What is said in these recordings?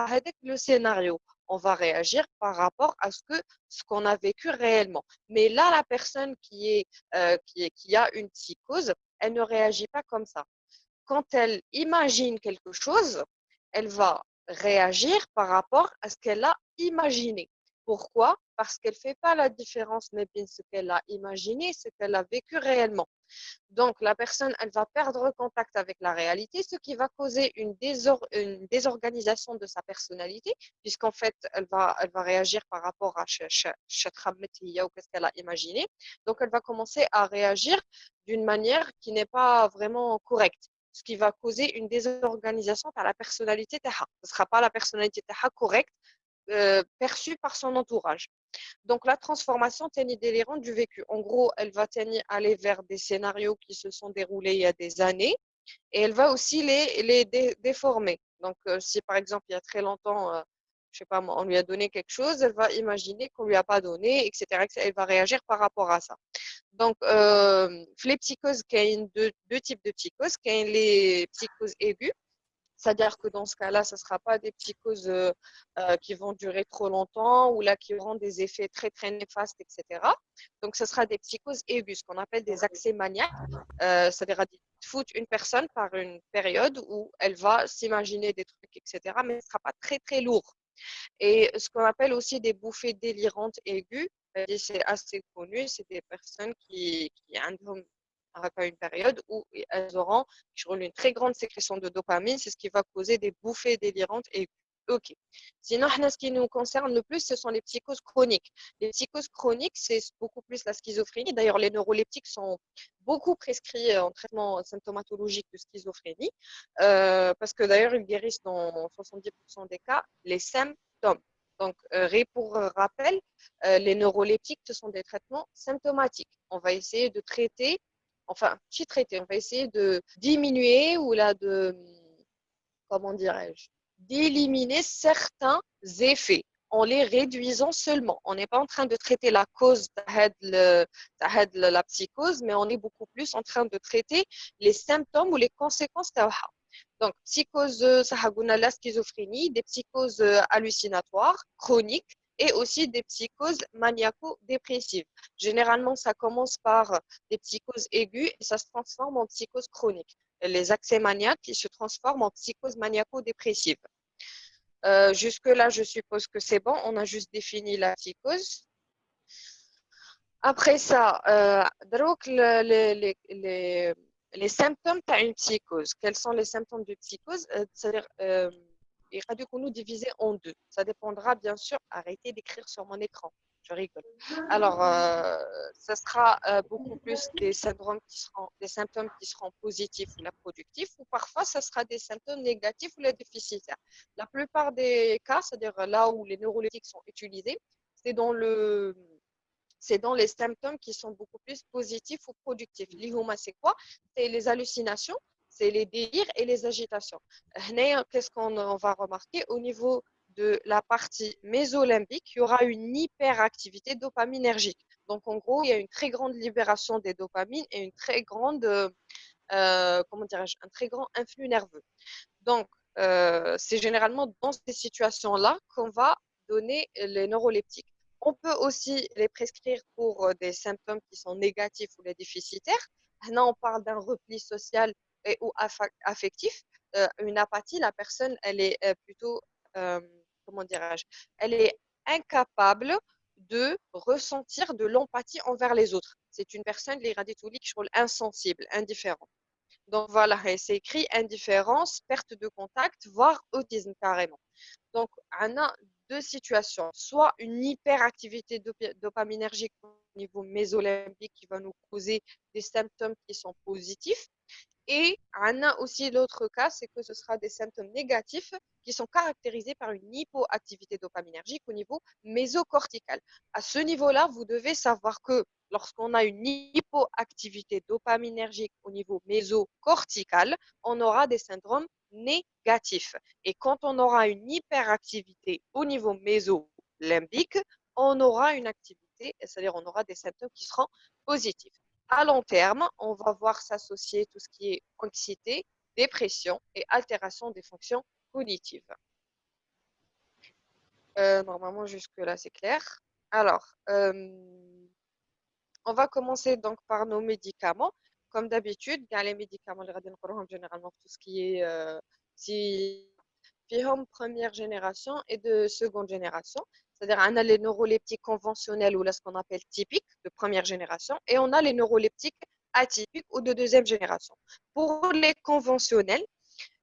avec le scénario. On va réagir par rapport à ce qu'on a vécu réellement. Mais là, la personne qui a une psychose, elle ne réagit pas comme ça. Quand elle imagine quelque chose, elle va réagir par rapport à ce qu'elle a imaginé. Pourquoi? Parce qu'elle ne fait pas la différence mais bien ce qu'elle a imaginé, ce qu'elle a vécu réellement. Donc, la personne, elle va perdre contact avec la réalité, ce qui va causer une désorganisation de sa personnalité, puisqu'en fait, elle va réagir par rapport à ce qu'elle a imaginé. Donc, elle va commencer à réagir d'une manière qui n'est pas vraiment correcte, ce qui va causer une désorganisation par la personnalité taha. Ce ne sera pas la personnalité taha correcte perçue par son entourage. Donc, la transformation tenue délirante du vécu. En gros, elle va tenir aller vers des scénarios qui se sont déroulés il y a des années et elle va aussi les déformer. Donc, si par exemple, il y a très longtemps, je sais pas moi, on lui a donné quelque chose, elle va imaginer qu'on lui a pas donné, etc., etc. Elle va réagir par rapport à ça. Donc, les psychoses, il y a deux types de psychoses. Il y a les psychoses aiguës. C'est-à-dire que dans ce cas-là, ce ne sera pas des psychoses qui vont durer trop longtemps ou là qui auront des effets très très néfastes, etc. Donc, ce sera des psychoses aiguës, ce qu'on appelle des accès maniaques. C'est-à-dire qu'ils foutent une personne par une période où elle va s'imaginer des trucs, etc. Mais ce ne sera pas très très lourd. Et ce qu'on appelle aussi des bouffées délirantes aiguës, c'est assez connu, c'est des personnes qui ont une période où elles auront une très grande sécrétion de dopamine, c'est ce qui va causer des bouffées délirantes aiguës. Ok. Sinon, ce qui nous concerne le plus, ce sont les psychoses chroniques. Les psychoses chroniques, c'est beaucoup plus la schizophrénie. D'ailleurs, les neuroleptiques sont beaucoup prescrits en traitement symptomatologique de schizophrénie, parce que d'ailleurs, ils guérissent dans 70% des cas les symptômes. Donc, pour rappel, les neuroleptiques, ce sont des traitements symptomatiques. On va essayer de traiter, enfin, petit traité, on va essayer de diminuer ou là de, comment dirais-je, d'éliminer certains effets en les réduisant seulement. On n'est pas en train de traiter la cause de la psychose, mais on est beaucoup plus en train de traiter les symptômes ou les conséquences. Donc, psychose, la schizophrénie, des psychoses hallucinatoires, chroniques, et aussi des psychoses maniaco-dépressives. Généralement, ça commence par des psychoses aiguës et ça se transforme en psychose chronique. Les accès maniaques qui se transforment en psychose maniaco-dépressive. Jusque-là, je suppose que c'est bon. On a juste défini la psychose. Après ça, donc les symptômes d'une psychose. Quels sont les symptômes d'une psychose? C'est-à-dire, il y a nous diviser en deux. Ça dépendra bien sûr. Arrêtez d'écrire sur mon écran. Je rigole. Alors, ça sera beaucoup plus des symptômes qui seront positifs ou la productifs, ou parfois ça sera des symptômes négatifs ou les déficitaires. La plupart des cas, c'est-à-dire là où les neuroleptiques sont utilisés, c'est dans les symptômes qui sont beaucoup plus positifs ou productifs. L'ihuma, c'est quoi? C'est les hallucinations, c'est les délires et les agitations. Qu'est-ce qu'on va remarquer? Au niveau de la partie mésolimbique, il y aura une hyperactivité dopaminergique. Donc, en gros, il y a une très grande libération des dopamines et une très grande, comment dirais-je, un très grand influx nerveux. Donc, c'est généralement dans ces situations-là qu'on va donner les neuroleptiques. On peut aussi les prescrire pour des symptômes qui sont négatifs ou les déficitaires. Là, on parle d'un repli social et ou affectif. Une apathie, la personne, elle est plutôt, euh, comment dirais-je, elle est incapable de ressentir de l'empathie envers les autres. C'est une personne, l'irraditoulique, insensible, indifférente. Donc voilà, c'est écrit indifférence, perte de contact, voire autisme carrément. Donc, on a deux situations. Soit une hyperactivité dopaminergique au niveau mésolimbique qui va nous causer des symptômes qui sont positifs. Et on a aussi l'autre cas, c'est que ce sera des symptômes négatifs qui sont caractérisés par une hypoactivité dopaminergique au niveau mésocortical. À ce niveau-là, vous devez savoir que lorsqu'on a une hypoactivité dopaminergique au niveau mésocortical, on aura des syndromes négatifs. Et quand on aura une hyperactivité au niveau mésolimbique, on aura une activité, c'est-à-dire on aura des symptômes qui seront positifs. À long terme, on va voir s'associer tout ce qui est anxiété, dépression et altération des fonctions cognitives. Normalement, jusque-là, c'est clair. Alors, on va commencer donc par nos médicaments. Comme d'habitude, les médicaments, les radicaux, généralement, tout ce qui est si فيهم première génération et de seconde génération. C'est-à-dire, on a les neuroleptiques conventionnels ou là, ce qu'on appelle typiques de première génération et on a les neuroleptiques atypiques ou de deuxième génération. Pour les conventionnels,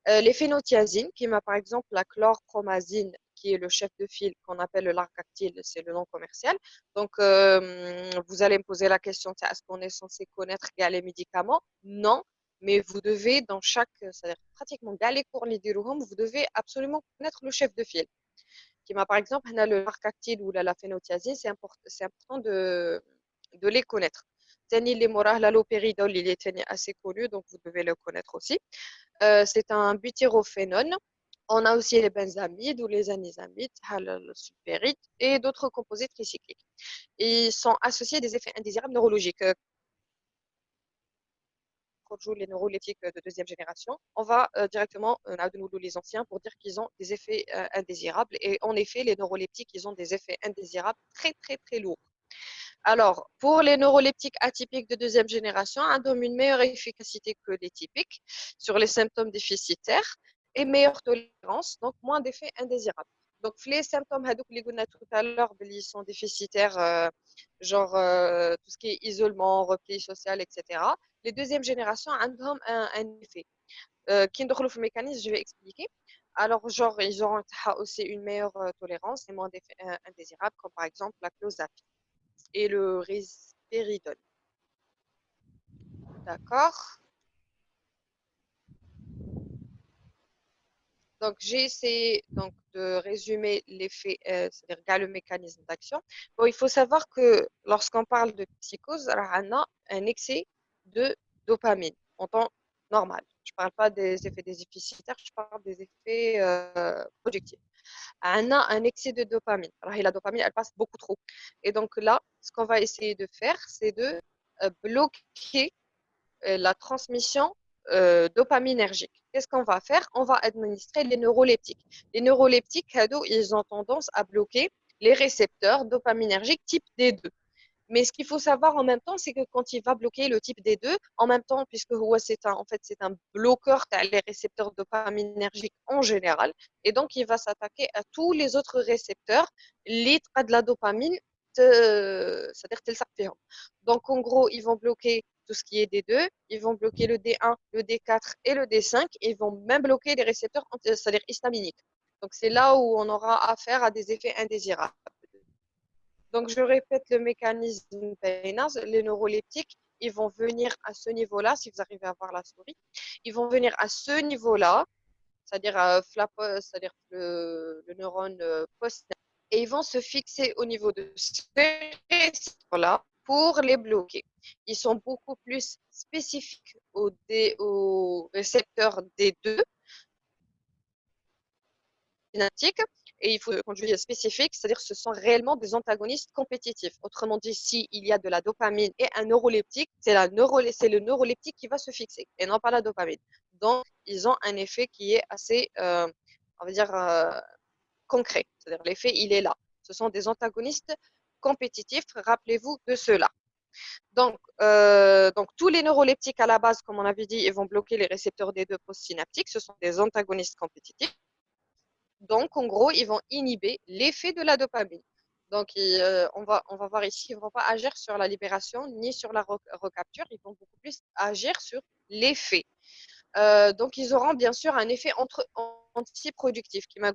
les phénothiazines, qui m'a par exemple la chlorpromazine, qui est le chef de file qu'on appelle le Larcactil, c'est le nom commercial. Donc, vous allez me poser la question, est-ce qu'on est censé connaître les médicaments? Non, mais vous devez, dans chaque, c'est-à-dire pratiquement les cours, vous devez absolument connaître le chef de file. Qui m'a par exemple, on a le Larcactil ou la phénothiazine, c'est important de les connaître. Tani les morales, l'alopéridol, il est assez connu, donc vous devez le connaître aussi. C'est un butyrophénone. On a aussi les benzamides ou les anisamides, le sulférite et d'autres composés tricycliques. Ils sont associés à des effets indésirables neurologiques. Quand on joue les neuroleptiques de deuxième génération, on va directement de nous les anciens pour dire qu'ils ont des effets indésirables. Et en effet, les neuroleptiques, ils ont des effets indésirables très, très, très lourds. Alors, pour les neuroleptiques atypiques de deuxième génération, ils donnent une meilleure efficacité que les typiques sur les symptômes déficitaires et meilleure tolérance, donc moins d'effets indésirables. Donc, les symptômes que nous avons tout à l'heure, ils sont déficitaires, genre tout ce qui est isolement, repli social, etc. Les deuxième génération ont un effet. Qui dans le mécanisme, je vais expliquer. Alors, genre, ils auront aussi une meilleure tolérance et moins d'effets indésirables, comme par exemple la clozapine et le risperidone. D'accord? Donc, j'ai essayé donc, de résumer l'effet, c'est-à-dire le mécanisme d'action. Bon, il faut savoir que lorsqu'on parle de psychose, alors, on a un excès de dopamine en temps normal. Je ne parle pas des effets déficitaires, je parle des effets productifs. On a un excès de dopamine. Alors, et la dopamine, elle passe beaucoup trop. Et donc là, ce qu'on va essayer de faire, c'est de bloquer la transmission dopaminergique. Qu'est-ce qu'on va faire? On va administrer les neuroleptiques. Les neuroleptiques, ils ont tendance à bloquer les récepteurs dopaminergiques type D2. Mais ce qu'il faut savoir en même temps, c'est que quand il va bloquer le type D2, en même temps, puisque en fait, c'est un bloqueur des récepteurs dopaminergiques en général, et donc il va s'attaquer à tous les autres récepteurs liés à de la dopamine, c'est-à-dire tel sarfihom. Donc en gros, ils vont bloquer tout ce qui est D2, ils vont bloquer le D1, le D4 et le D5, et ils vont même bloquer les récepteurs, c'est-à-dire histaminiques. Donc c'est là où on aura affaire à des effets indésirables. Donc, je répète le mécanisme PNAS, les neuroleptiques, ils vont venir à ce niveau-là, si vous arrivez à voir la souris, ils vont venir à ce niveau-là, c'est-à-dire c'est-à-dire le neurone post et ils vont se fixer au niveau de ce récepteur-là pour les bloquer. Ils sont beaucoup plus spécifiques au récepteur D2 synaptique et il faut conduire spécifique, c'est-à-dire que ce sont réellement des antagonistes compétitifs. Autrement dit, s'il y a de la dopamine et un neuroleptique, c'est le neuroleptique qui va se fixer et non pas la dopamine. Donc, ils ont un effet qui est assez, on va dire, concret. C'est-à-dire l'effet, il est là. Ce sont des antagonistes compétitifs, rappelez-vous de cela. Donc, tous les neuroleptiques à la base, comme on avait dit, ils vont bloquer les récepteurs des deux postsynaptiques. Ce sont des antagonistes compétitifs. Donc, en gros, ils vont inhiber l'effet de la dopamine. Donc, on va voir ici, ils ne vont pas agir sur la libération ni sur la recapture, ils vont beaucoup plus agir sur l'effet. Donc, ils auront bien sûr un effet antiproductif. Qui m'a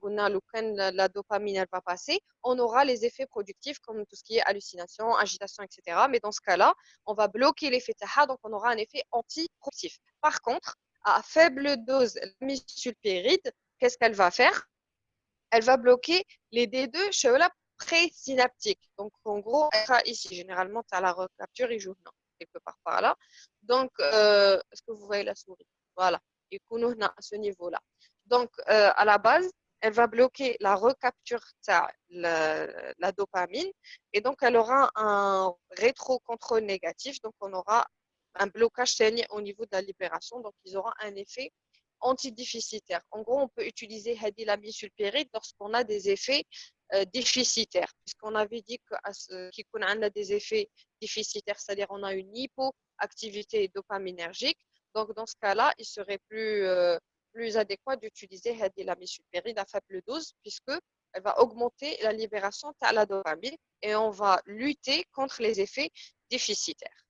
la dopamine elle va passer, on aura les effets productifs comme tout ce qui est hallucination, agitation, etc. Mais dans ce cas-là, on va bloquer l'effet TAHA, donc on aura un effet antiproductif. Par contre, à faible dose, la misulpéride, qu'est-ce qu'elle va faire? Elle va bloquer les D2 chez la présynaptique. Donc, en gros, elle sera ici. Généralement, tu as la recapture, il joue non, quelque part par là. Donc, est-ce que vous voyez la souris? Voilà. Et à ce niveau-là. Donc, à la base, elle va bloquer la recapture de la dopamine et donc elle aura un rétrocontrôle négatif. Donc, on aura un blocage saigné au niveau de la libération. Donc, ils auront un effet antidéficitaire. En gros, on peut utiliser hadilamine sulpéride lorsqu'on a des effets déficitaires, puisqu'on avait dit qu'on a des effets déficitaires, c'est-à-dire on a une hypoactivité dopaminergique. Donc, dans ce cas-là, il serait plus adéquat d'utiliser la sulfuride à faible dose, puisque elle va augmenter la libération de la dopamine et on va lutter contre les effets déficitaires.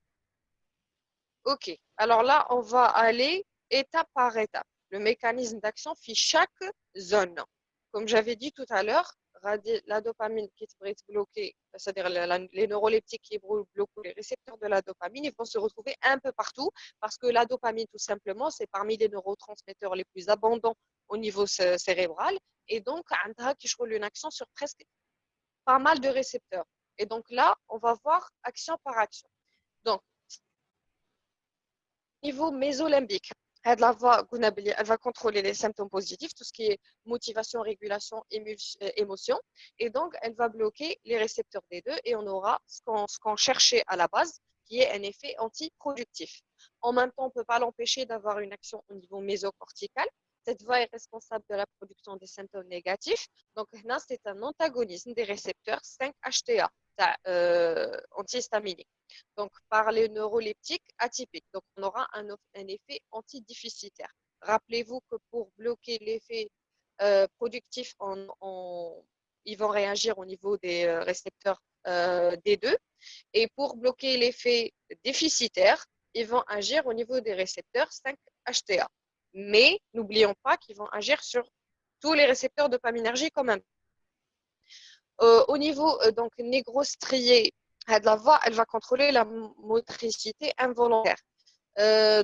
OK. Alors là, on va aller étape par étape. Le mécanisme d'action fait chaque zone. Comme j'avais dit tout à l'heure, la dopamine qui est bloquée, c'est-à-dire les neuroleptiques qui bloquent les récepteurs de la dopamine, ils vont se retrouver un peu partout parce que la dopamine, tout simplement, c'est parmi les neurotransmetteurs les plus abondants au niveau cérébral. Et donc, qui joue une action sur presque pas mal de récepteurs. Et donc là, on va voir action par action. Donc, niveau mésolimbique, elle va contrôler les symptômes positifs, tout ce qui est motivation, régulation, émotion. Et donc, elle va bloquer les récepteurs D2 et on aura ce qu'on cherchait à la base, qui est un effet antiproductif. En même temps, on ne peut pas l'empêcher d'avoir une action au niveau mésocortical. Cette voie est responsable de la production des symptômes négatifs. Donc, là, c'est un antagonisme des récepteurs 5-HTA, antihistaminique. Donc, par les neuroleptiques atypiques. Donc, on aura un effet antidéficitaire. Rappelez-vous que pour bloquer l'effet productif, ils vont réagir au niveau des récepteurs D2. Et pour bloquer l'effet déficitaire, ils vont agir au niveau des récepteurs 5-HTA. Mais n'oublions pas qu'ils vont agir sur tous les récepteurs dopaminergiques quand même. Au niveau donc négrostrié, la voix, elle va contrôler la motricité involontaire.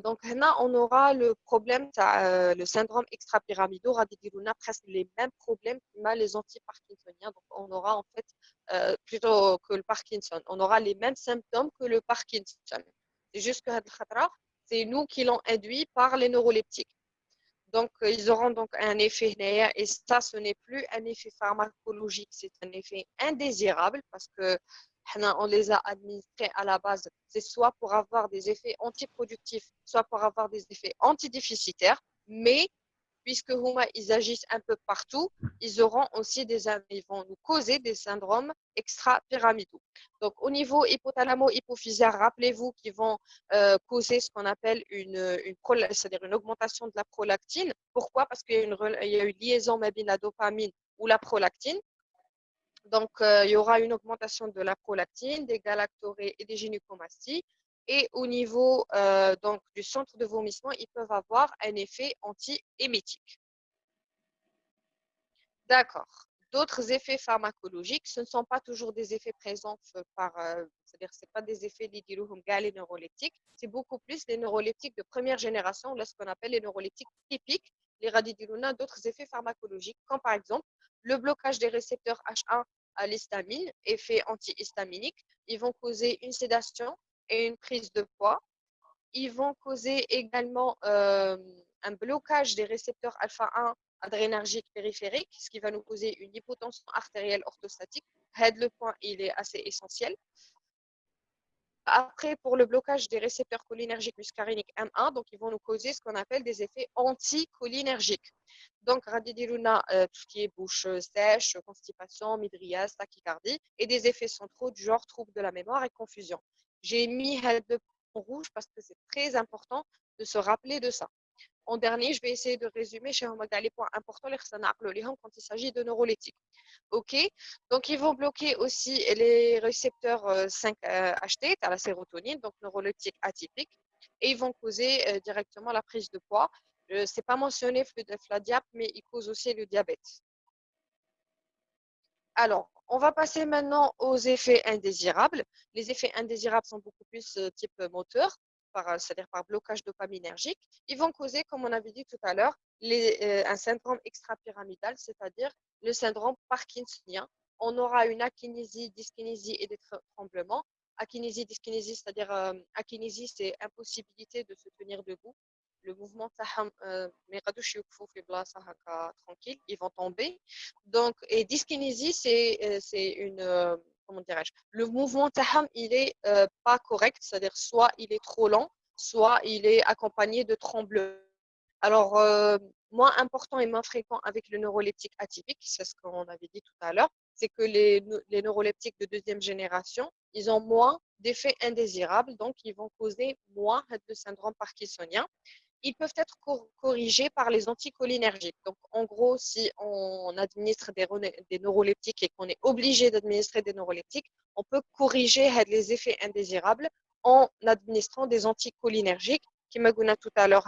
Donc là, on aura le problème, le syndrome extrapyramidaux, on a presque les mêmes problèmes que les antiparkinsoniens. Donc on aura en fait, plutôt que le Parkinson, on aura les mêmes symptômes que le Parkinson. C'est juste que c'est nous qui l'ont induit par les neuroleptiques. Donc, ils auront donc un effet néer et ça, ce n'est plus un effet pharmacologique, c'est un effet indésirable parce que on les a administrés à la base, c'est soit pour avoir des effets antiproductifs, soit pour avoir des effets antidéficitaires, mais puisque ils agissent un peu partout, ils vont nous causer des syndromes extra-pyramidaux. Donc, au niveau hypothalamo-hypophysaire, rappelez-vous qu'ils vont causer ce qu'on appelle c'est-à-dire une augmentation de la prolactine. Pourquoi? Parce qu'il y a une liaison avec la dopamine ou la prolactine. Donc, il y aura une augmentation de la prolactine, des galactorées et des gynécomasties. Et au niveau donc, du centre de vomissement, ils peuvent avoir un effet anti-émétique. D'accord. D'autres effets pharmacologiques, ce ne sont pas toujours des effets présents c'est-à-dire ce pas des effets liés les neuroleptiques, c'est beaucoup plus les neuroleptiques de première génération, là ce qu'on appelle les neuroleptiques typiques, les radidiluna, d'autres effets pharmacologiques, comme par exemple le blocage des récepteurs H1 à l'histamine, effet antihistaminique, ils vont causer une sédation et une prise de poids. Ils vont causer également un blocage des récepteurs alpha-1 adrénergiques périphériques, ce qui va nous causer une hypotension artérielle orthostatique. Le point, il est assez essentiel. Après, pour le blocage des récepteurs cholinergiques muscariniques M1, donc ils vont nous causer ce qu'on appelle des effets anticholinergiques. Donc, radidiluna, tout ce qui est bouche sèche, constipation, midriase, tachycardie, et des effets centraux du genre trouble de la mémoire et confusion. J'ai mis le en rouge parce que c'est très important de se rappeler de ça. En dernier, je vais essayer de résumer chez les points importants quand il s'agit de neuroleptiques. OK. Donc, ils vont bloquer aussi les récepteurs 5-HT, à la sérotonine, donc neuroleptique atypique, et ils vont causer directement la prise de poids. Ce n'est pas mentionné FLADIAP, mais ils causent aussi le diabète. Alors, on va passer maintenant aux effets indésirables. Les effets indésirables sont beaucoup plus type moteur, c'est-à-dire par blocage dopaminergique. Ils vont causer, comme on avait dit tout à l'heure, un syndrome extrapyramidal, c'est-à-dire le syndrome parkinsonien. On aura une akinésie, dyskinésie et des tremblements. Akinésie, dyskinésie, c'est-à-dire akinésie, c'est impossibilité de se tenir debout. Le mouvement tranquille, ils vont tomber. Donc, et dyskinésie, c'est une, comment dirais-je, le mouvement taham, il est pas correct, c'est-à-dire soit il est trop lent, soit il est accompagné de tremblements. Alors, moins important et moins fréquent avec le neuroleptique atypique, c'est ce qu'on avait dit tout à l'heure. c'est que les neuroleptiques de deuxième génération, ils ont moins d'effets indésirables, donc ils vont causer moins de syndrome parkinsonien. Ils peuvent être corrigés par les anticholinergiques. Donc, en gros, si on administre des neuroleptiques et qu'on est obligé d'administrer des neuroleptiques, on peut corriger les effets indésirables en administrant des anticholinergiques, qui m'a dit tout à l'heure,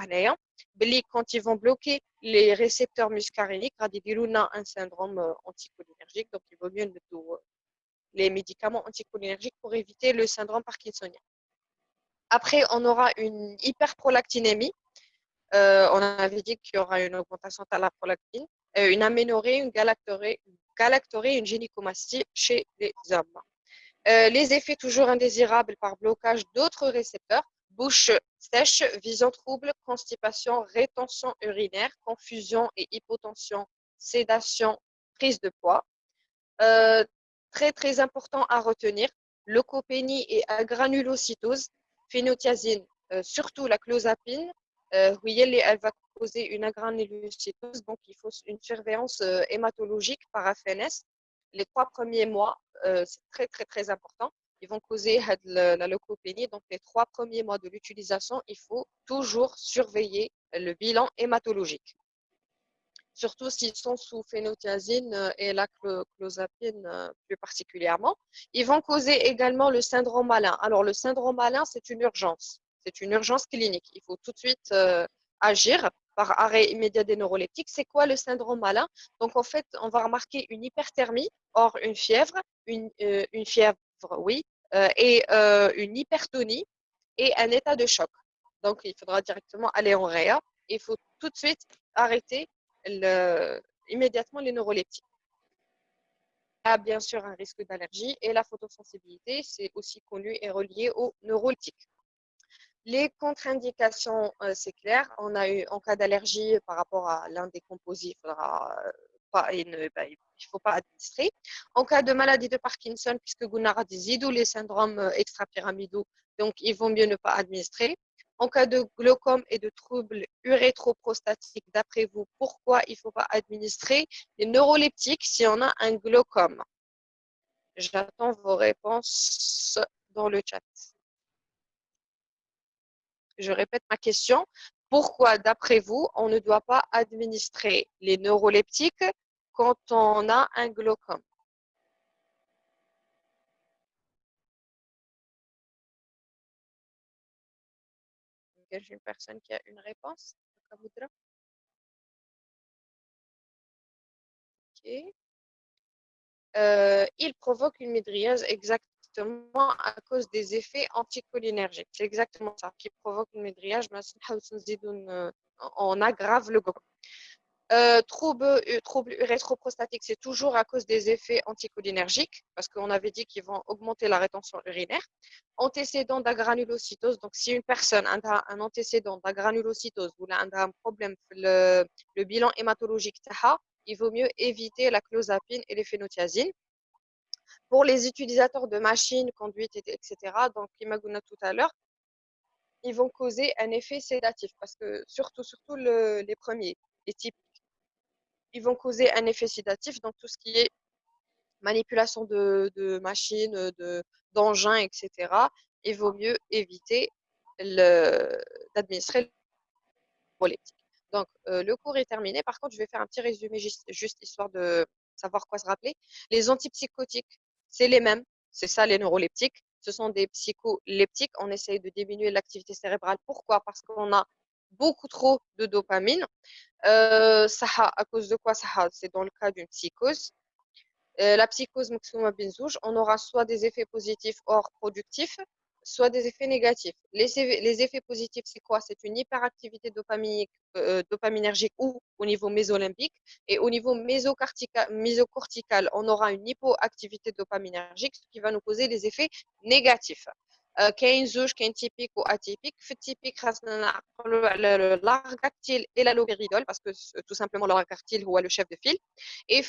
quand ils vont bloquer les récepteurs muscariniques, il y a un syndrome anticholinergique, donc il vaut mieux les médicaments anticholinergiques pour éviter le syndrome parkinsonien. Après, on aura une hyperprolactinémie. On avait dit qu'il y aura une augmentation de la prolactine, une aménorrhée, une galactorrhée, une gynécomastie chez les hommes. Les effets toujours indésirables par blocage d'autres récepteurs, bouche sèche, vision trouble, constipation, rétention urinaire, confusion et hypotension, sédation, prise de poids. Très très important à retenir, leucopénie et agranulocytose, phénotiazine, surtout la clozapine, oui, elle va causer une agranulocytose, donc il faut une surveillance hématologique par FNS. Les 3 premiers mois, c'est très très très important. Ils vont causer la leucopénie, donc les 3 premiers mois de l'utilisation, il faut toujours surveiller le bilan hématologique, surtout s'ils sont sous phénotiazine et la clozapine plus particulièrement. Ils vont causer également le syndrome malin. Alors, le syndrome malin, c'est une urgence. C'est une urgence clinique. Il faut tout de suite agir par arrêt immédiat des neuroleptiques. C'est quoi le syndrome malin? Donc, en fait, on va remarquer une hyperthermie, or une fièvre, une fièvre, oui, et une hypertonie et un état de choc. Donc, il faudra directement aller en réa. Il faut tout de suite arrêter immédiatement les neuroleptiques. Il y a bien sûr un risque d'allergie et la photosensibilité, c'est aussi connu et relié aux neuroleptiques. Les contre-indications, c'est clair. On a eu en cas d'allergie par rapport à l'un des composés, il ne faut pas administrer. En cas de maladie de Parkinson, puisque Gunnar a dit les syndromes extrapyramidaux, donc il vaut mieux ne pas administrer. En cas de glaucome et de troubles urétroprostatiques, d'après vous, pourquoi il ne faut pas administrer les neuroleptiques si on a un glaucome? J'attends vos réponses dans le chat. Je répète ma question. Pourquoi, d'après vous, on ne doit pas administrer les neuroleptiques quand on a un glaucome? J'ai une personne qui a une réponse. Okay. Il provoque une midriase exactement à cause des effets anticholinergiques. C'est exactement ça qui provoque une midriase. On aggrave le glaucome. Troubles urétroprostatiques, c'est toujours à cause des effets anticholinergiques, parce qu'on avait dit qu'ils vont augmenter la rétention urinaire. Antécédent d'agranulocytose, donc si une personne a un antécédent d'agranulocytose ou a un problème, le bilan hématologique, il vaut mieux éviter la clozapine et les phénotiazines. Pour les utilisateurs de machines, conduite, etc., donc l'imaguna tout à l'heure, ils vont causer un effet sédatif, parce que surtout les premiers, les types, ils vont causer un effet sédatif, donc tout ce qui est manipulation de machines, d'engins, etc., il vaut mieux éviter d'administrer le proleptique. Donc, le cours est terminé. Par contre, je vais faire un petit résumé juste histoire de savoir quoi se rappeler. Les antipsychotiques, c'est les mêmes. C'est ça, les neuroleptiques. Ce sont des psycholeptiques. On essaye de diminuer l'activité cérébrale. Pourquoi? Parce qu'on a beaucoup trop de dopamine. Ça, à cause de quoi ça? C'est dans le cas d'une psychose. La psychose Moxuma Benzouj, on aura soit des effets positifs hors productifs, soit des effets négatifs. Les effets positifs, c'est quoi? C'est une hyperactivité dopaminergique ou au niveau mésolimbique. Et au niveau mésocortical, on aura une hypoactivité dopaminergique, ce qui va nous causer des effets négatifs. كاين زوج كاين typique ou atypique. في التيبيك خاصنا نعقلوا على l'argactyle et la loperidol parce que tout simplement l'argactyle هو le chef de file. Et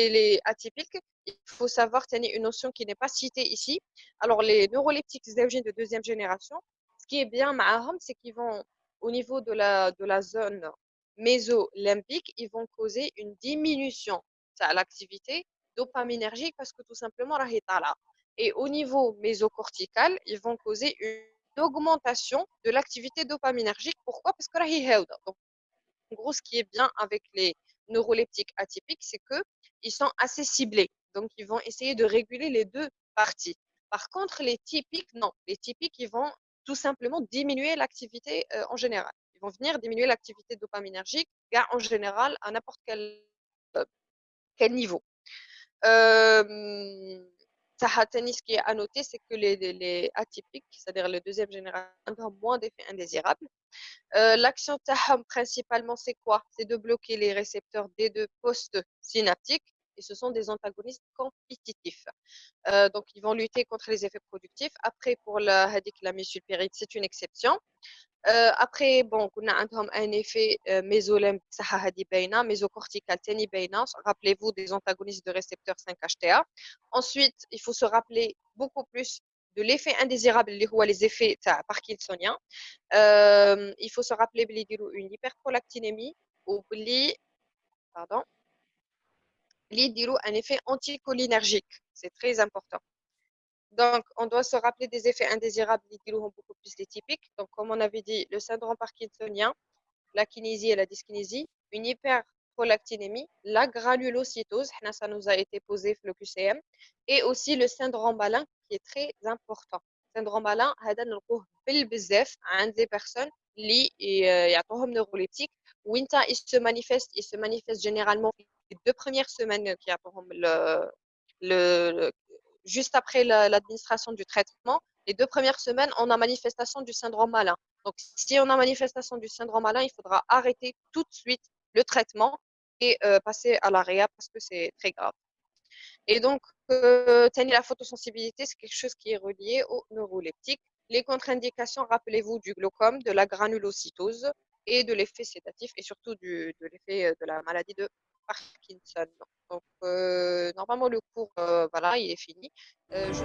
les atypiques, il faut savoir tenir une notion qui n'est pas citée ici. Alors, les neuroleptiques de deuxième génération, ce qui est bien, c'est qu'ils vont, au niveau de la zone mésolimbique, ils vont causer une diminution de l'activité dopaminergique parce que tout simplement, راهي طالعة. Et au niveau mésocortical, ils vont causer une augmentation de l'activité dopaminergique. Pourquoi? Parce que راهي هاودة. Donc, en gros, ce qui est bien avec les neuroleptiques atypiques, c'est que ils sont assez ciblés. Donc, ils vont essayer de réguler les deux parties. Par contre, les typiques, non. Les typiques, ils vont tout simplement diminuer l'activité en général. Ils vont venir diminuer l'activité dopaminergique, car en général, à n'importe quel niveau. Ce qui est à noter, c'est que les atypiques, c'est-à-dire le deuxième génération, ont moins d'effets indésirables. L'action TAHAM principalement, c'est quoi? C'est de bloquer les récepteurs D2 post-synaptiques et ce sont des antagonistes compétitifs. Donc, ils vont lutter contre les effets productifs. Après, pour la mésylpyride, c'est une exception. Après, bon, on a un effet mésolimbique, mésocortical, rappelez-vous des antagonistes de récepteurs 5-HTA. Ensuite, il faut se rappeler beaucoup plus de l'effet indésirable, les effets parkinsoniens. Il faut se rappeler une hyperprolactinémie ou pardon, un effet anticholinergique. C'est très important. Donc, on doit se rappeler des effets indésirables qui sont beaucoup plus les typiques. Donc, comme on avait dit, le syndrome parkinsonien, la kinésie et la dyskinésie, une hyperprolactinémie, la granulocytose, ça nous a été posé le QCM, et aussi le syndrome malin qui est très important. Syndrome malin, هذا نلقوه بالبزاف عند des personnes اللي يعطوهم neuroleptiques où il se manifeste généralement les 2 premières semaines qui يعطوهم le juste après l'administration du traitement. Les 2 premières semaines, on a manifestation du syndrome malin. Donc, si on a manifestation du syndrome malin, il faudra arrêter tout de suite le traitement et passer à la réa parce que c'est très grave. Et donc, la photosensibilité, c'est quelque chose qui est relié au neuroleptique. Les contre-indications, rappelez-vous du glaucome, de la granulocytose et de l'effet sédatif et surtout de l'effet de la maladie de Parkinson. Donc, normalement, le cours, voilà, il est fini. Je sais